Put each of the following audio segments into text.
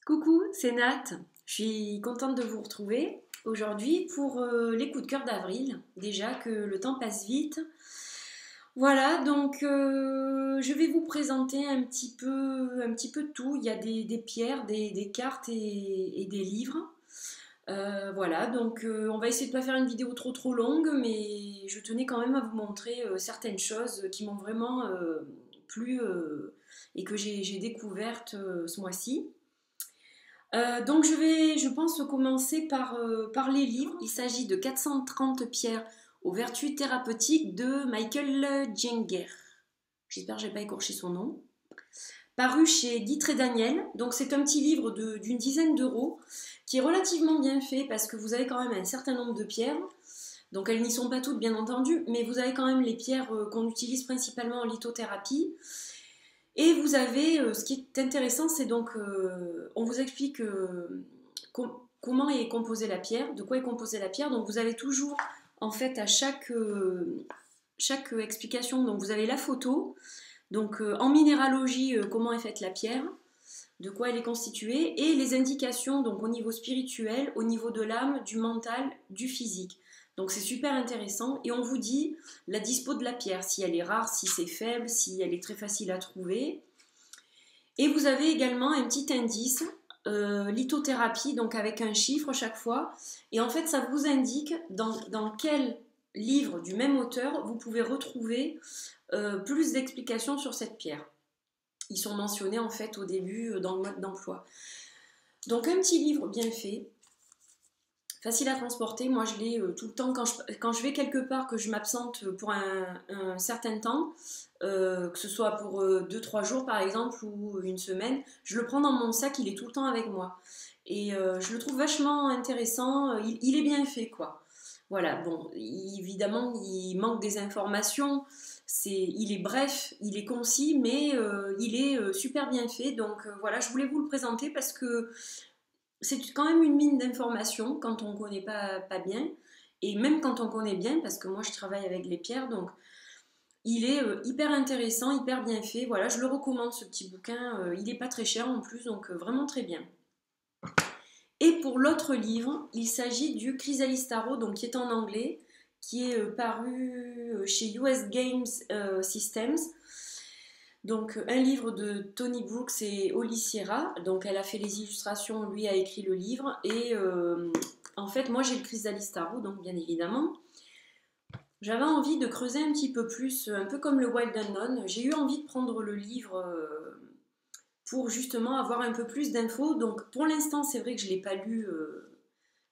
Coucou, c'est Nat. Je suis contente de vous retrouver aujourd'hui pour les coups de cœur d'avril. Déjà que le temps passe vite. Voilà, donc je vais vous présenter un petit peu de tout. Il y a des pierres, des cartes et des livres. Voilà, donc on va essayer de ne pas faire une vidéo trop longue, mais je tenais quand même à vous montrer certaines choses qui m'ont vraiment plu et que j'ai découvertes ce mois-ci. Donc je pense commencer par les livres. Il s'agit de 430 pierres aux vertus thérapeutiques de Michael Jenger. J'espère que je n'ai pas écorché son nom. Paru chez Ditre et Daniel. Donc c'est un petit livre d'une dizaine d'euros qui est relativement bien fait parce que vous avez quand même un certain nombre de pierres. Donc elles n'y sont pas toutes bien entendu, mais vous avez quand même les pierres qu'on utilise principalement en lithothérapie. Et vous avez, ce qui est intéressant, c'est donc, on vous explique comment est composée la pierre, de quoi est composée la pierre. Donc vous avez toujours, en fait, à chaque explication, donc vous avez la photo, donc en minéralogie, comment est faite la pierre, de quoi elle est constituée, et les indications, donc au niveau spirituel, au niveau de l'âme, du mental, du physique. Donc c'est super intéressant et on vous dit la dispo de la pierre, si elle est rare, si c'est faible, si elle est très facile à trouver. Et vous avez également un petit indice, lithothérapie, donc avec un chiffre chaque fois. Et en fait, ça vous indique dans quel livre du même auteur vous pouvez retrouver plus d'explications sur cette pierre. Ils sont mentionnés en fait au début dans le mode d'emploi. Donc un petit livre bien fait, facile à transporter. Moi, je l'ai tout le temps quand je vais quelque part, que je m'absente pour un certain temps, que ce soit pour 2-3 jours par exemple ou une semaine. Je le prends dans mon sac, il est tout le temps avec moi. Et je le trouve vachement intéressant. Il est bien fait, quoi. Voilà, bon, évidemment, il manque des informations. Il est bref, il est concis, mais il est super bien fait. Donc voilà, je voulais vous le présenter parce que c'est quand même une mine d'informations quand on ne connaît pas bien, et même quand on connaît bien, parce que moi je travaille avec les pierres, donc il est hyper intéressant, hyper bien fait. Voilà, je le recommande ce petit bouquin, il n'est pas très cher en plus, donc vraiment très bien. Et pour l'autre livre, il s'agit du Chrysalis Tarot, donc qui est en anglais, qui est paru chez US Games Systems. Donc un livre de Tony Brooks et Holly Sierra. Donc elle a fait les illustrations, lui a écrit le livre. Et en fait, moi j'ai le Chrysalis Tarot, donc bien évidemment. J'avais envie de creuser un petit peu plus, un peu comme le Wild Unknown. J'ai eu envie de prendre le livre pour justement avoir un peu plus d'infos. Donc pour l'instant, c'est vrai que je ne l'ai pas lu.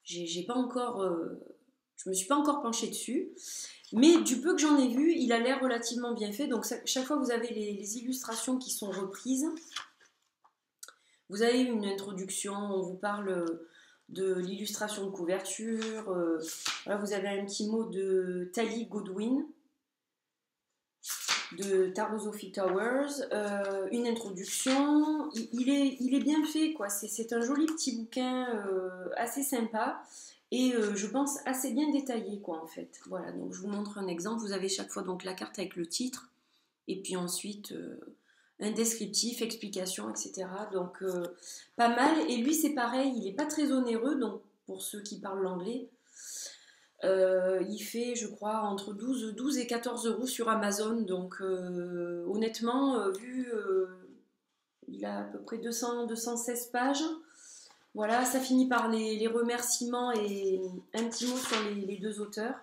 J'ai pas encore, je me suis pas encore penchée dessus. Mais du peu que j'en ai vu, il a l'air relativement bien fait. Donc chaque fois vous avez les illustrations qui sont reprises. Vous avez une introduction, on vous parle de l'illustration de couverture. Voilà, vous avez un petit mot de Tally Goodwin, de Tarosophy Towers. Une introduction. Il est bien fait, quoi. C'est un joli petit bouquin assez sympa. Et je pense assez bien détaillé, quoi, en fait. Voilà, donc je vous montre un exemple. Vous avez chaque fois donc la carte avec le titre, et puis ensuite un descriptif, explication, etc. Donc pas mal. Et lui, c'est pareil, il n'est pas très onéreux, donc pour ceux qui parlent l'anglais. Il fait, je crois, entre 12 et 14 euros sur Amazon. Donc honnêtement, il a à peu près 216 pages. Voilà, ça finit par les remerciements et un petit mot sur les deux auteurs.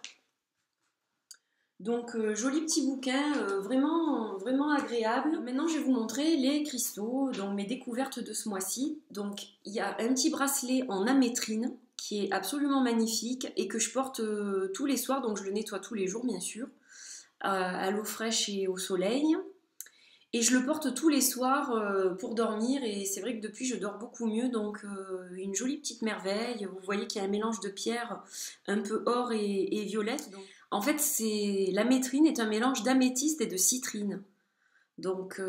Donc, joli petit bouquin, vraiment agréable. Maintenant, je vais vous montrer les cristaux, donc mes découvertes de ce mois-ci. Donc, il y a un petit bracelet en amétrine qui est absolument magnifique et que je porte tous les soirs, donc je le nettoie tous les jours, bien sûr, à l'eau fraîche et au soleil. Et je le porte tous les soirs pour dormir, et c'est vrai que depuis je dors beaucoup mieux, donc une jolie petite merveille. Vous voyez qu'il y a un mélange de pierres un peu or et violette. Donc, en fait, l'amétrine est un mélange d'améthyste et de citrine. Donc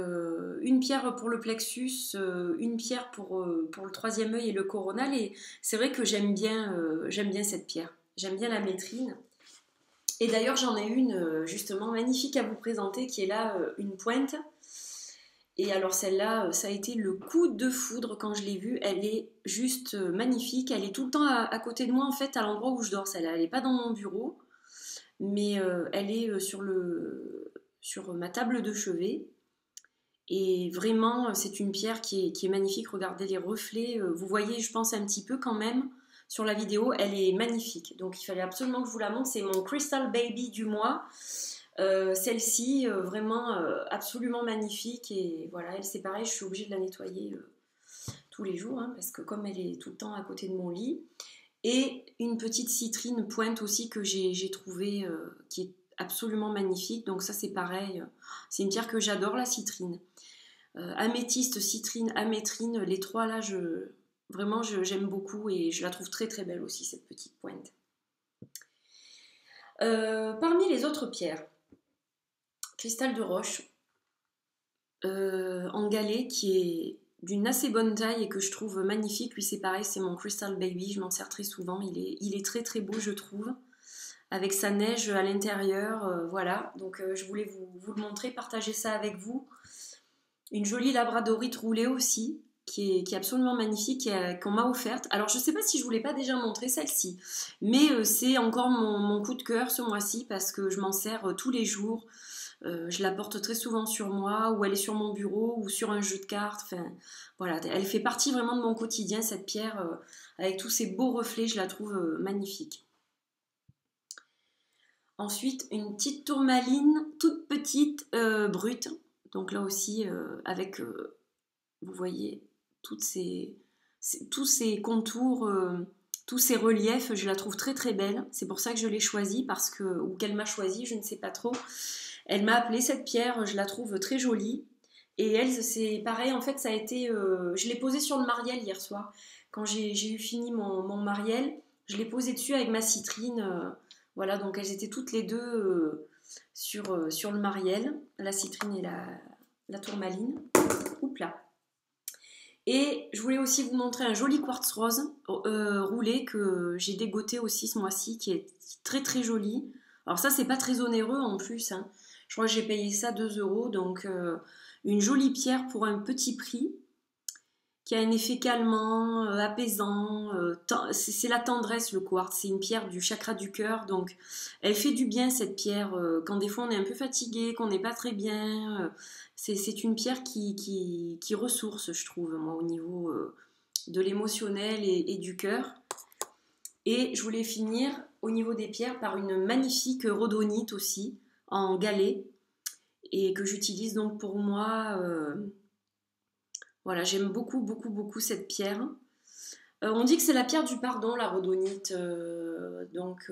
une pierre pour le plexus, une pierre pour le troisième œil et le coronal. Et c'est vrai que j'aime bien cette pierre. J'aime bien l'amétrine. Et d'ailleurs j'en ai une justement magnifique à vous présenter qui est là, une pointe. Et alors celle-là, ça a été le coup de foudre quand je l'ai vue. Elle est juste magnifique. Elle est tout le temps à côté de moi, en fait, à l'endroit où je dors. Celle-là, elle n'est pas dans mon bureau, mais elle est sur ma table de chevet. Et vraiment, c'est une pierre qui est magnifique. Regardez les reflets. Vous voyez, je pense, un petit peu quand même sur la vidéo. Elle est magnifique. Donc, il fallait absolument que je vous la montre. C'est mon Crystal Baby du mois. Celle-ci, vraiment absolument magnifique. Et voilà, elle, c'est pareil, je suis obligée de la nettoyer tous les jours. Hein, parce que comme elle est tout le temps à côté de mon lit. Et une petite citrine pointe aussi que j'ai trouvée qui est absolument magnifique. Donc ça, c'est pareil. C'est une pierre que j'adore, la citrine. Améthyste, citrine, amétrine, les trois là, vraiment j'aime beaucoup et je la trouve très très belle aussi, cette petite pointe. Parmi les autres pierres, cristal de roche en galet qui est d'une assez bonne taille et que je trouve magnifique. Lui c'est pareil, c'est mon Crystal Baby, je m'en sers très souvent, il est très très beau je trouve, avec sa neige à l'intérieur, voilà, donc je voulais vous le montrer, partager ça avec vous. Une jolie labradorite roulée aussi, qui est absolument magnifique, qu'on m'a offerte. Alors je ne sais pas si je ne vous l'ai pas déjà montré celle-ci, mais c'est encore mon coup de cœur ce mois-ci parce que je m'en sers tous les jours. Je la porte très souvent sur moi, ou elle est sur mon bureau, ou sur un jeu de cartes. Enfin, voilà, elle fait partie vraiment de mon quotidien, cette pierre, avec tous ces beaux reflets, je la trouve magnifique. Ensuite, une petite tourmaline, toute petite, brute. Donc là aussi, avec, vous voyez, tous ces contours, tous ces reliefs, je la trouve très très belle. C'est pour ça que je l'ai choisie, ou qu'elle m'a choisie, je ne sais pas trop. Elle m'a appelée cette pierre, je la trouve très jolie. Et elle, c'est pareil, en fait, ça a été... je l'ai posée sur le Mariel hier soir. Quand j'ai eu fini mon Mariel, je l'ai posée dessus avec ma citrine. Voilà, donc elles étaient toutes les deux sur le Mariel, la citrine et la tourmaline. Oups là. Et je voulais aussi vous montrer un joli quartz rose roulé que j'ai dégoté aussi ce mois-ci, qui est très très joli. Alors ça, c'est pas très onéreux en plus, hein. Je crois que j'ai payé ça 2 €, donc une jolie pierre pour un petit prix, qui a un effet calmant, apaisant. C'est la tendresse, le quartz. C'est une pierre du chakra du cœur, donc elle fait du bien cette pierre. Quand des fois on est un peu fatigué, qu'on n'est pas très bien, c'est une pierre qui ressource, je trouve, moi, au niveau de l'émotionnel et du cœur. Et je voulais finir au niveau des pierres par une magnifique rhodonite aussi, en galet, et que j'utilise donc pour moi. Voilà, j'aime beaucoup, beaucoup, beaucoup cette pierre. On dit que c'est la pierre du pardon, la rhodonite. Donc,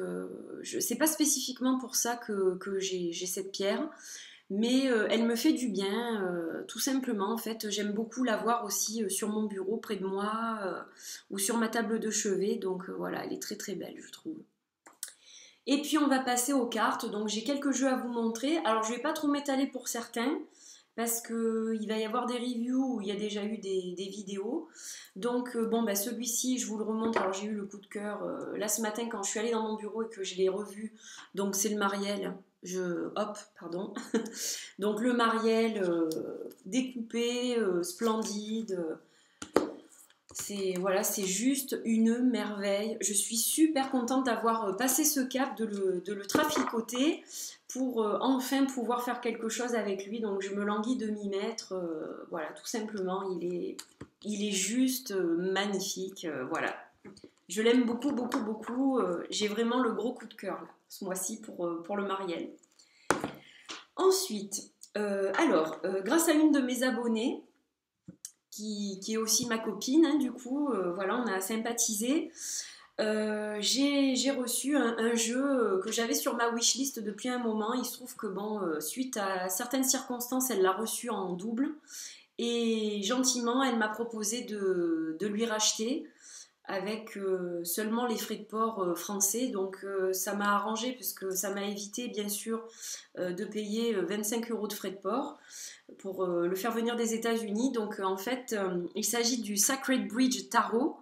c'est pas spécifiquement pour ça que j'ai cette pierre. Mais elle me fait du bien, tout simplement. En fait, j'aime beaucoup la voir aussi sur mon bureau, près de moi, ou sur ma table de chevet. Donc, voilà, elle est très, très belle, je trouve. Et puis, on va passer aux cartes. Donc, j'ai quelques jeux à vous montrer. Alors, je vais pas trop m'étaler pour certains, parce qu'il va y avoir des reviews où il y a déjà eu des vidéos. Donc bon, bah, celui-ci, je vous le remonte. Alors j'ai eu le coup de cœur là ce matin quand je suis allée dans mon bureau et que je l'ai revu. Donc c'est le Mariel. Hop, pardon. Donc le Mariel découpé, splendide. Voilà, c'est juste une merveille. Je suis super contente d'avoir passé ce cap, de le traficoter pour enfin pouvoir faire quelque chose avec lui. Donc je me languis de m'y mettre. Voilà, tout simplement, il est juste magnifique. Voilà, je l'aime beaucoup, beaucoup, beaucoup. J'ai vraiment le gros coup de cœur là, ce mois-ci pour le Mariel. Ensuite, grâce à une de mes abonnées, qui est aussi ma copine, hein, du coup, voilà, on a sympathisé. J'ai reçu un jeu que j'avais sur ma wishlist depuis un moment. Il se trouve que, bon, suite à certaines circonstances, elle l'a reçu en double. Et gentiment, elle m'a proposé de lui racheter avec seulement les frais de port français. Donc, ça m'a arrangé puisque ça m'a évité, bien sûr, de payer 25 € de frais de port pour le faire venir des États-Unis. Donc en fait, il s'agit du Sacred Bridge Tarot.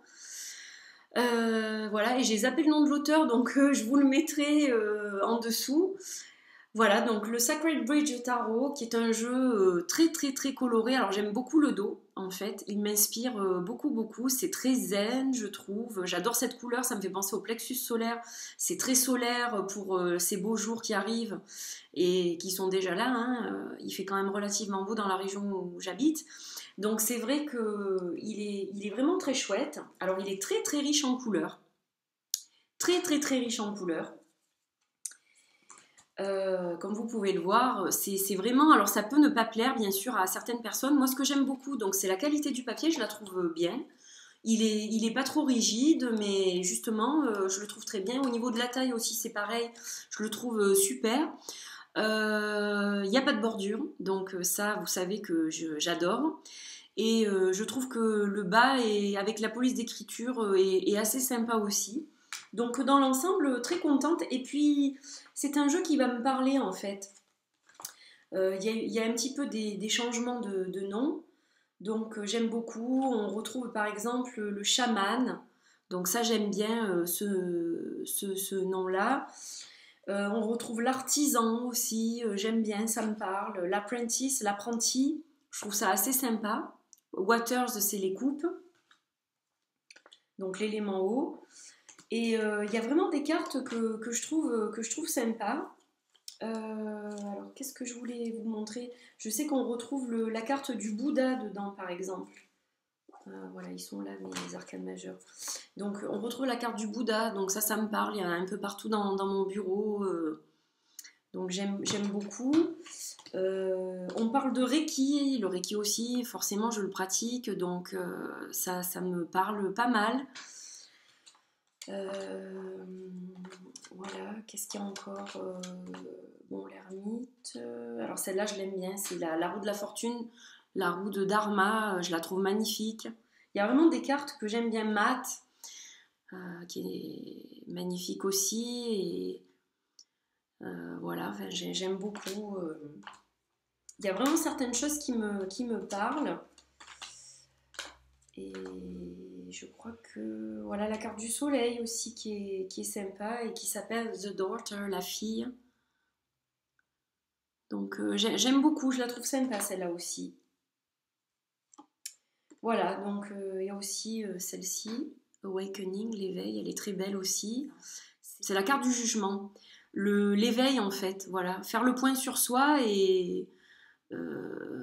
Voilà, et j'ai zappé le nom de l'auteur, donc je vous le mettrai en dessous. Voilà, donc le Sacred Bridge Tarot, qui est un jeu très très très coloré. Alors j'aime beaucoup le dos, en fait. Il m'inspire beaucoup beaucoup. C'est très zen, je trouve. J'adore cette couleur, ça me fait penser au plexus solaire. C'est très solaire pour ces beaux jours qui arrivent et qui sont déjà là, hein. Il fait quand même relativement beau dans la région où j'habite. Donc c'est vrai qu'il est vraiment très chouette. Alors il est très très riche en couleurs. Très très très riche en couleurs. Comme vous pouvez le voir, c'est vraiment... Alors ça peut ne pas plaire bien sûr à certaines personnes. Moi ce que j'aime beaucoup, donc c'est la qualité du papier, je la trouve bien. Il est pas trop rigide, mais justement je le trouve très bien. Au niveau de la taille aussi c'est pareil, je le trouve super. Il n'y a pas de bordure, donc ça vous savez que j'adore. Et je trouve que le bas, avec la police d'écriture, est assez sympa aussi. Donc dans l'ensemble, très contente. Et puis, c'est un jeu qui va me parler en fait. Il y a un petit peu des changements de nom. Donc j'aime beaucoup. On retrouve par exemple le chaman. Donc ça, j'aime bien ce nom-là. On retrouve l'artisan aussi. J'aime bien, ça me parle. L'apprentice, l'apprenti. Je trouve ça assez sympa. Waters, c'est les coupes. Donc l'élément eau. Et il y a vraiment des cartes que je trouve sympas. Alors, qu'est-ce que je voulais vous montrer? Je sais qu'on retrouve la carte du Bouddha dedans, par exemple. Voilà, ils sont là, mes arcanes majeures. Donc, on retrouve la carte du Bouddha. Donc, ça me parle. Il y en a un peu partout dans mon bureau. Donc, j'aime beaucoup. On parle de Reiki. Le Reiki aussi, forcément, je le pratique. Donc, ça me parle pas mal. Voilà, qu'est-ce qu'il y a encore? Bon, l'ermite. Alors celle-là, je l'aime bien. C'est la roue de la fortune, la roue de Dharma. Je la trouve magnifique. Il y a vraiment des cartes que j'aime bien. Mat, qui est magnifique aussi. Et voilà, enfin, j'aime beaucoup. Il y a vraiment certaines choses qui me parlent. Et je crois que voilà la carte du soleil aussi qui est sympa et qui s'appelle The Daughter, la fille. Donc j'aime beaucoup, je la trouve sympa celle-là aussi. Voilà, donc il y a aussi celle-ci, Awakening, l'éveil, elle est très belle aussi. C'est la carte du jugement, l'éveil en fait, voilà, faire le point sur soi et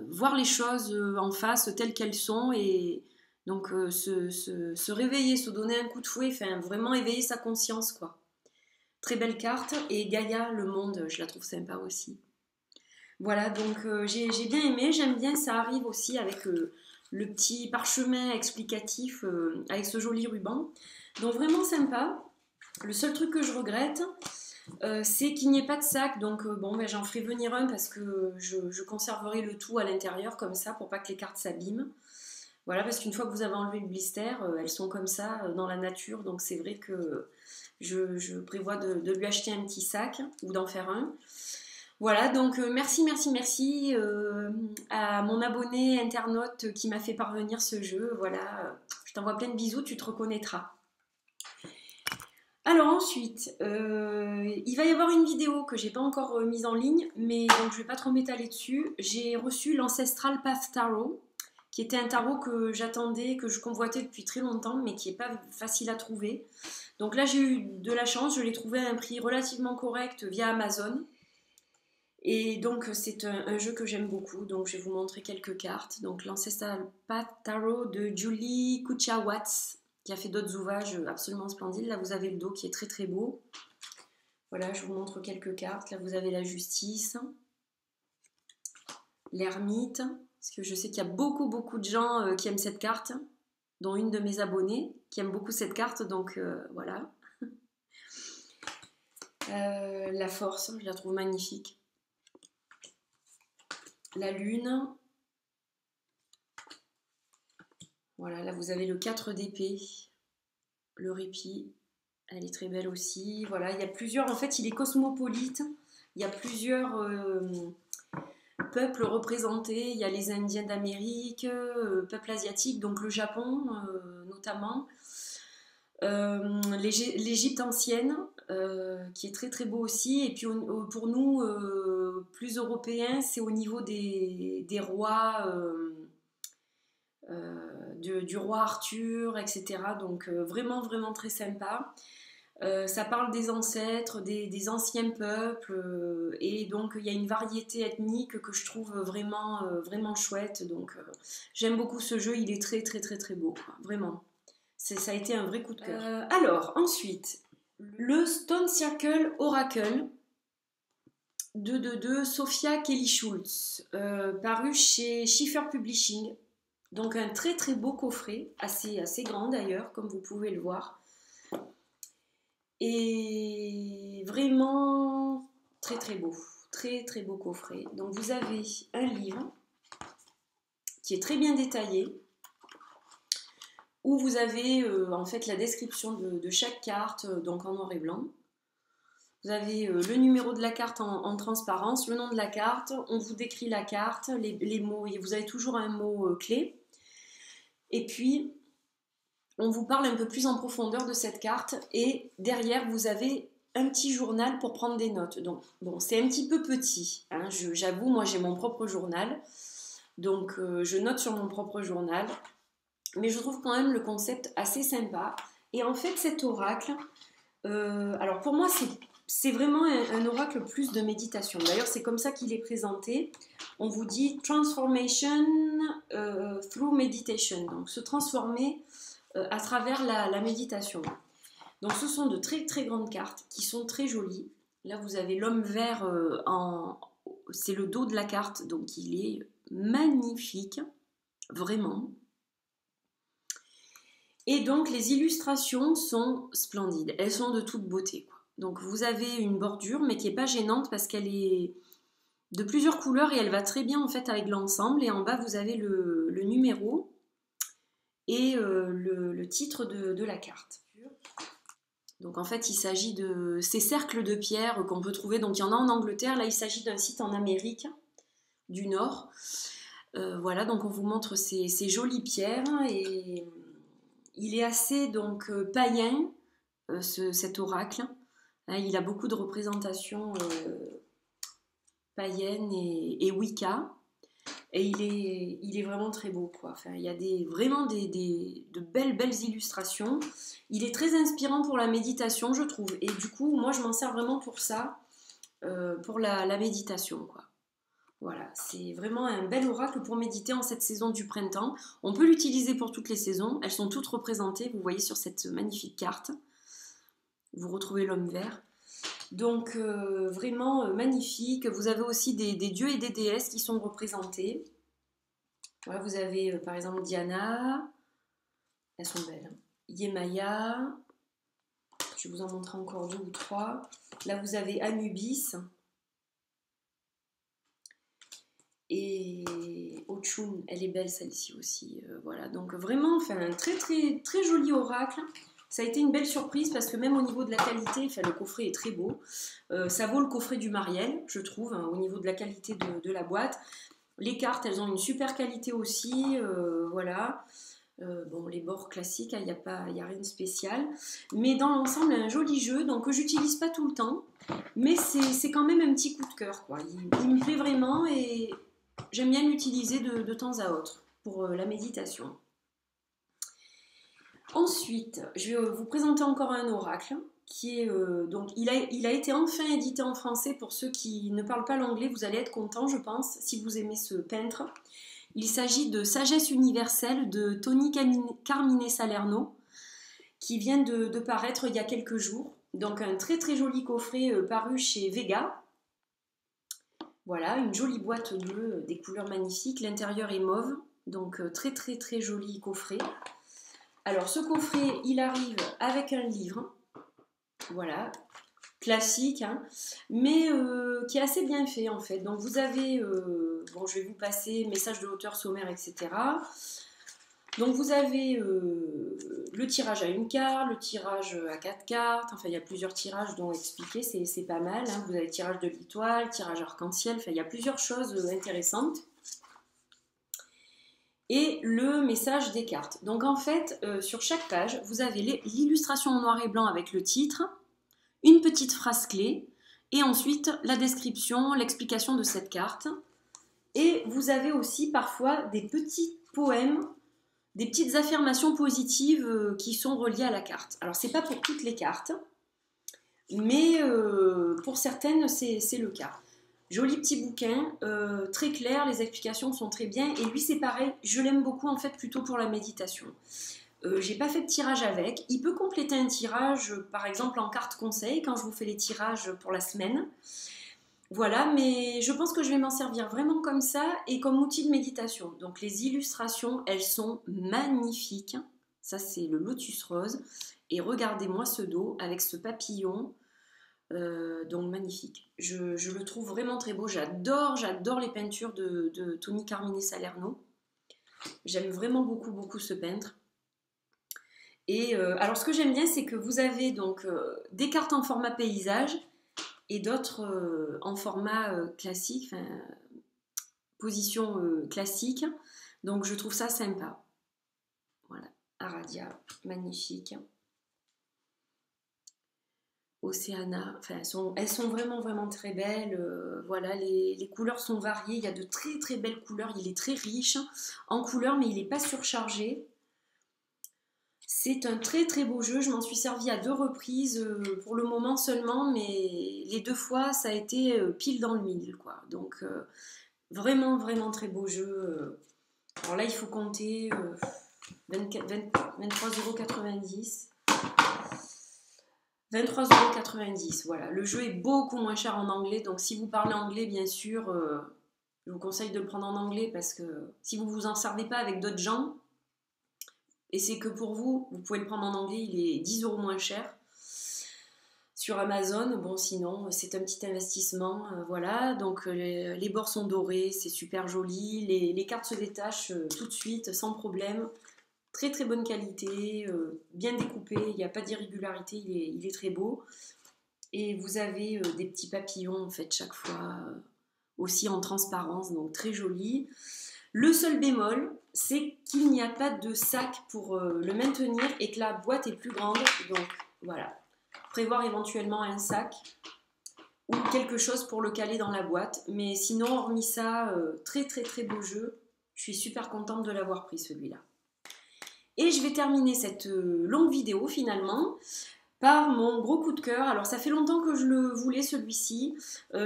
voir les choses en face telles qu'elles sont et donc se réveiller, se donner un coup de fouet, enfin vraiment éveiller sa conscience quoi. Très belle carte. Et Gaïa, le monde, je la trouve sympa aussi. Voilà, donc j'ai bien aimé, j'aime bien, ça arrive aussi avec le petit parchemin explicatif avec ce joli ruban. Donc vraiment sympa. Le seul truc que je regrette, c'est qu'il n'y ait pas de sac, donc bon, ben, j'en ferai venir un parce que je conserverai le tout à l'intérieur comme ça pour pas que les cartes s'abîment. Voilà, parce qu'une fois que vous avez enlevé le blister, elles sont comme ça dans la nature, donc c'est vrai que je prévois de lui acheter un petit sac ou d'en faire un. Voilà, donc merci à mon abonné internaute qui m'a fait parvenir ce jeu. Voilà, je t'envoie plein de bisous, tu te reconnaîtras. Alors ensuite, il va y avoir une vidéo que j'ai pas encore mise en ligne, mais donc je vais pas trop m'étaler dessus. J'ai reçu l'Ancestral Path Tarot, qui était un tarot que j'attendais, que je convoitais depuis très longtemps, mais qui est pas facile à trouver. Donc là j'ai eu de la chance, je l'ai trouvé à un prix relativement correct via Amazon. Et donc c'est un jeu que j'aime beaucoup, donc je vais vous montrer quelques cartes. Donc l'Ancestral Path Tarot de Julie Kuchawatz, qui a fait d'autres ouvrages absolument splendides. Là, vous avez le dos qui est très très beau. Voilà, je vous montre quelques cartes. Là, vous avez la justice, l'ermite, parce que je sais qu'il y a beaucoup de gens qui aiment cette carte, dont une de mes abonnées qui aime beaucoup cette carte, donc voilà. La force, je la trouve magnifique. La lune. Voilà, là vous avez le 4 d'épée, le répit, elle est très belle aussi. Voilà, il y a plusieurs, en fait il est cosmopolite, il y a plusieurs peuples représentés, il y a les Indiens d'Amérique, peuples asiatiques, donc le Japon notamment, l'Égypte ancienne, qui est très très beau aussi. Et puis pour nous, plus européens, c'est au niveau des rois, du roi Arthur, etc. Donc vraiment vraiment très sympa. Ça parle des ancêtres, des anciens peuples, et donc il y a une variété ethnique que je trouve vraiment, vraiment chouette. Donc j'aime beaucoup ce jeu, il est très très très très beau, quoi, vraiment. Ça a été un vrai coup de cœur. Alors ensuite, le Stone Circle Oracle de Sophia Kelly-Schultz, paru chez Schiffer Publishing. Donc un très très beau coffret, assez grand d'ailleurs, comme vous pouvez le voir. Et vraiment très très beau, très très beau coffret. Donc vous avez un livre qui est très bien détaillé, où vous avez en fait la description de chaque carte, donc en noir et blanc. Vous avez le numéro de la carte en transparence, le nom de la carte, on vous décrit la carte, les mots, et vous avez toujours un mot clé. Et puis on vous parle un peu plus en profondeur de cette carte, et derrière vous avez un petit journal pour prendre des notes. Donc bon, c'est un petit peu petit, hein, j'avoue, moi j'ai mon propre journal, donc je note sur mon propre journal, mais je trouve quand même le concept assez sympa. Et en fait cet oracle, alors pour moi c'est vraiment un oracle plus de méditation. D'ailleurs c'est comme ça qu'il est présenté. On vous dit transformation through meditation, donc se transformer à travers la méditation. Donc ce sont de très très grandes cartes qui sont très jolies. Là vous avez l'homme vert c'est le dos de la carte, donc il est magnifique, vraiment. Et donc les illustrations sont splendides, elles sont de toute beauté, quoi. Donc vous avez une bordure mais qui n'est pas gênante parce qu'elle est de plusieurs couleurs et elle va très bien en fait avec l'ensemble. Et en bas vous avez le numéro et le titre de la carte. Donc en fait il s'agit de ces cercles de pierre qu'on peut trouver, donc il y en a en Angleterre, là il s'agit d'un site en Amérique du Nord. Voilà, donc on vous montre ces jolies pierres, et il est assez donc païen, cet oracle, hein, il a beaucoup de représentations païennes et Wicca. Et il est vraiment très beau, quoi. Enfin, il y a vraiment de belles illustrations. Il est très inspirant pour la méditation, je trouve. Et du coup, moi, je m'en sers vraiment pour ça, pour la méditation, quoi. Voilà, c'est vraiment un bel oracle pour méditer en cette saison du printemps. On peut l'utiliser pour toutes les saisons. Elles sont toutes représentées, vous voyez, sur cette magnifique carte. Vous retrouvez l'homme vert. Donc vraiment magnifique. Vous avez aussi des dieux et des déesses qui sont représentés. Voilà, vous avez par exemple Diana, elles sont belles, hein. Yemaya, je vais vous en montrer encore 2 ou 3. Là vous avez Anubis et Ochun, elle est belle celle-ci aussi. Voilà, donc vraiment, enfin, un très très très joli oracle. Ça a été une belle surprise parce que même au niveau de la qualité, enfin, le coffret est très beau. Ça vaut le coffret du Marielle, je trouve, hein, au niveau de la qualité de la boîte. Les cartes, elles ont une super qualité aussi, voilà. Bon, les bords classiques, il n'y a rien de spécial. Mais dans l'ensemble, un joli jeu, donc que j'utilise pas tout le temps. Mais c'est quand même un petit coup de cœur, quoi. Il me plaît vraiment et j'aime bien l'utiliser de temps à autre pour la méditation. Ensuite, je vais vous présenter encore un oracle qui est donc il a été enfin édité en français. Pour ceux qui ne parlent pas l'anglais, vous allez être contents, je pense, si vous aimez ce peintre. Il s'agit de Sagesse universelle de Tony Carmine Salerno, qui vient de paraître il y a quelques jours. Donc un très très joli coffret paru chez Vega. Voilà, une jolie boîte bleue, des couleurs magnifiques. L'intérieur est mauve, donc très très très joli coffret. Alors ce coffret, il arrive avec un livre, voilà, classique, hein, mais qui est assez bien fait en fait. Donc vous avez, bon je vais vous passer message de l'auteur, sommaire, etc. Donc vous avez le tirage à une carte, le tirage à 4 cartes, enfin il y a plusieurs tirages dont expliquer, c'est pas mal, hein. Vous avez le tirage de l'étoile, tirage arc-en-ciel, enfin il y a plusieurs choses intéressantes. Et le message des cartes. Donc en fait, sur chaque page, vous avez l'illustration en noir et blanc avec le titre, une petite phrase clé et ensuite la description, l'explication de cette carte. Et vous avez aussi parfois des petits poèmes, des petites affirmations positives qui sont reliées à la carte. Alors c'est pas pour toutes les cartes, mais pour certaines c'est le cas. Joli petit bouquin, très clair, les explications sont très bien. Et lui c'est pareil, je l'aime beaucoup en fait plutôt pour la méditation. J'ai pas fait de tirage avec. Il peut compléter un tirage, par exemple en carte conseil, quand je vous fais les tirages pour la semaine. Voilà, mais je pense que je vais m'en servir vraiment comme ça et comme outil de méditation. Donc les illustrations, elles sont magnifiques. Ça c'est le lotus rose. Et regardez-moi ce dos avec ce papillon. Donc magnifique. Je le trouve vraiment très beau. J'adore les peintures de Tony Carmine Salerno. J'aime vraiment beaucoup ce peintre. Et alors ce que j'aime bien, c'est que vous avez donc des cartes en format paysage et d'autres en format classique, position classique. Donc je trouve ça sympa. Voilà, Aradia, magnifique. Océana, elles sont vraiment très belles. Voilà, les couleurs sont variées. Il y a de très belles couleurs. Il est très riche en couleurs, mais il n'est pas surchargé. C'est un très beau jeu, je m'en suis servi à 2 reprises pour le moment seulement, mais les 2 fois ça a été pile dans le mille, quoi. Donc vraiment très beau jeu. Alors là il faut compter 23,90 €. 23,90 €, voilà. Le jeu est beaucoup moins cher en anglais, donc si vous parlez anglais, bien sûr, je vous conseille de le prendre en anglais parce que si vous vous en servez pas avec d'autres gens, et c'est que pour vous, vous pouvez le prendre en anglais, il est 10 € moins cher sur Amazon. Bon, sinon, c'est un petit investissement. Voilà, donc les bords sont dorés, c'est super joli. Les cartes se détachent tout de suite, sans problème. Très bonne qualité, bien découpé, il n'y a pas d'irrégularité, il est très beau. Et vous avez des petits papillons, en fait, chaque fois, aussi en transparence, donc très joli. Le seul bémol, c'est qu'il n'y a pas de sac pour le maintenir et que la boîte est plus grande. Donc voilà, prévoir éventuellement un sac ou quelque chose pour le caler dans la boîte. Mais sinon, hormis ça, très beau jeu. Je suis super contente de l'avoir pris celui-là. Et je vais terminer cette longue vidéo finalement par mon gros coup de cœur. Alors ça fait longtemps que je le voulais celui-ci.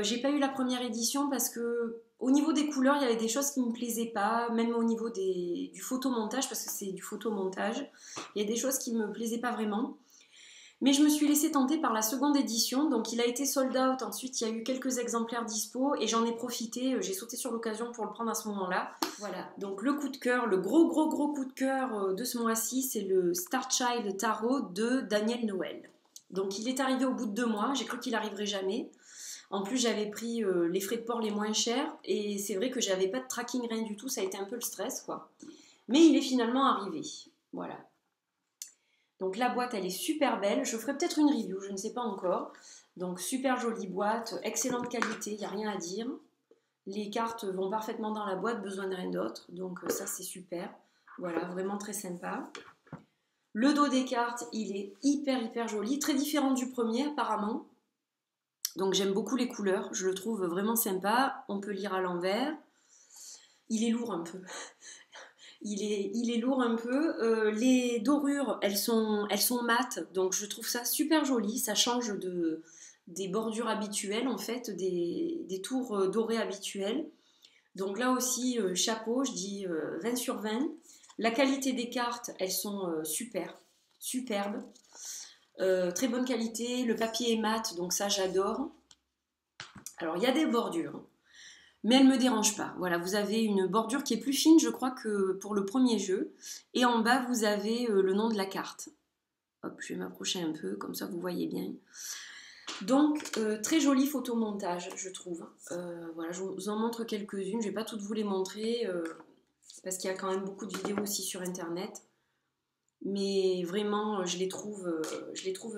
J'ai pas eu la première édition parce que au niveau des couleurs, il y avait des choses qui ne me plaisaient pas, même au niveau du photomontage, parce que c'est du photomontage. Il y a des choses qui ne me plaisaient pas vraiment. Mais je me suis laissée tenter par la seconde édition, donc il a été sold out. Ensuite, il y a eu quelques exemplaires dispo et j'en ai profité. J'ai sauté sur l'occasion pour le prendre à ce moment-là. Voilà, donc le coup de cœur, le gros coup de cœur de ce mois-ci, c'est le Star Child Tarot de Daniel Noël. Donc il est arrivé au bout de 2 mois, j'ai cru qu'il n'arriverait jamais. En plus, j'avais pris les frais de port les moins chers et c'est vrai que j'avais pas de tracking, rien du tout, ça a été un peu le stress, quoi. Mais il est finalement arrivé, voilà. Donc la boîte, elle est super belle. Je ferai peut-être une review, je ne sais pas encore. Donc super jolie boîte, excellente qualité, il n'y a rien à dire. Les cartes vont parfaitement dans la boîte, besoin de rien d'autre. Donc ça, c'est super. Voilà, vraiment très sympa. Le dos des cartes, il est hyper joli. Très différent du premier, apparemment. Donc j'aime beaucoup les couleurs. Je le trouve vraiment sympa. On peut lire à l'envers. Il est lourd un peu. Il est lourd un peu. Les dorures, elles sont mates. Donc je trouve ça super joli. Ça change des bordures habituelles, en fait, des tours dorés habituels. Donc là aussi, chapeau, je dis 20 sur 20. La qualité des cartes, elles sont superbes. Très bonne qualité. Le papier est mat, donc ça, j'adore. Alors, il y a des bordures, mais elles ne me dérangent pas. Voilà, vous avez une bordure qui est plus fine, je crois, que pour le premier jeu. Et en bas, vous avez le nom de la carte. Hop, je vais m'approcher un peu, comme ça vous voyez bien. Donc, très joli photomontage, je trouve. Voilà, je vous en montre quelques-unes. Je ne vais pas toutes vous les montrer, parce qu'il y a quand même beaucoup de vidéos aussi sur Internet. Mais vraiment, je les trouve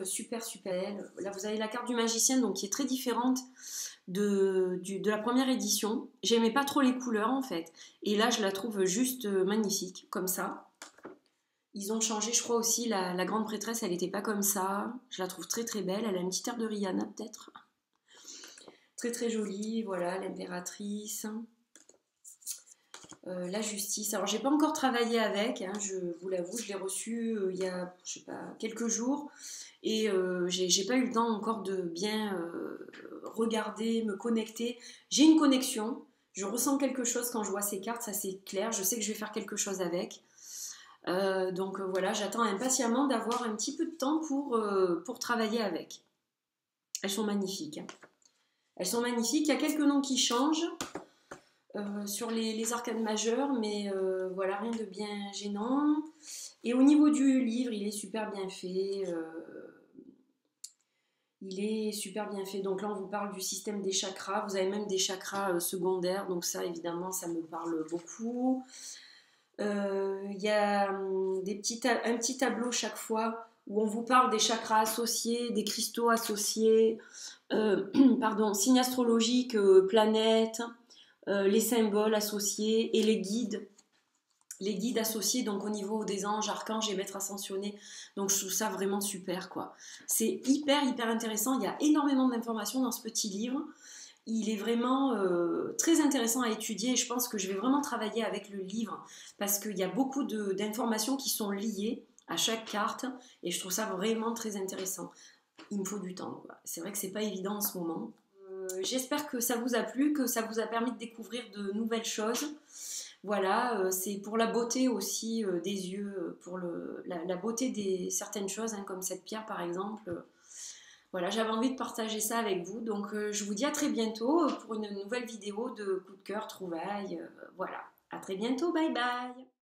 super belles. Là, vous avez la carte du magicien, donc qui est très différente de la première édition. J'aimais pas trop les couleurs, en fait. Et là, je la trouve juste magnifique, comme ça. Ils ont changé, je crois aussi, la grande prêtresse, elle n'était pas comme ça. Je la trouve très très belle. Elle a une petite air de Rihanna peut-être. Très très jolie, voilà, l'impératrice. La justice. Alors j'ai pas encore travaillé avec, hein, je vous l'avoue, je l'ai reçu il y a, je sais pas, quelques jours. Et j'ai pas eu le temps encore de bien regarder, me connecter. J'ai une connexion, je ressens quelque chose quand je vois ces cartes, ça c'est clair. Je sais que je vais faire quelque chose avec. Donc voilà, j'attends impatiemment d'avoir un petit peu de temps pour travailler avec. Elles sont magnifiques, hein. Elles sont magnifiques. Il y a quelques noms qui changent sur les arcades majeures, mais voilà, rien de bien gênant. Et au niveau du livre, il est super bien fait. Il est super bien fait. Donc là, on vous parle du système des chakras. Vous avez même des chakras secondaires. Donc ça, évidemment, ça me parle beaucoup. Il y a un petit tableau chaque fois où on vous parle des chakras associés, des cristaux associés, pardon, signes astrologiques, planètes, les symboles associés et les guides. Les guides associés donc au niveau des anges, archanges et maîtres ascensionnés. Donc je trouve ça vraiment super quoi. C'est hyper hyper intéressant. Il y a énormément d'informations dans ce petit livre. Il est vraiment très intéressant à étudier et je pense que je vais vraiment travailler avec le livre parce qu'il y a beaucoup d'informations qui sont liées à chaque carte et je trouve ça vraiment très intéressant. Il me faut du temps, quoi. C'est vrai que c'est pas évident en ce moment. J'espère que ça vous a plu, que ça vous a permis de découvrir de nouvelles choses. Voilà, c'est pour la beauté aussi des yeux, pour la beauté des certaines choses, hein, comme cette pierre par exemple. Voilà, j'avais envie de partager ça avec vous. Donc je vous dis à très bientôt pour une nouvelle vidéo de coup de cœur, trouvailles. Voilà, à très bientôt, bye bye.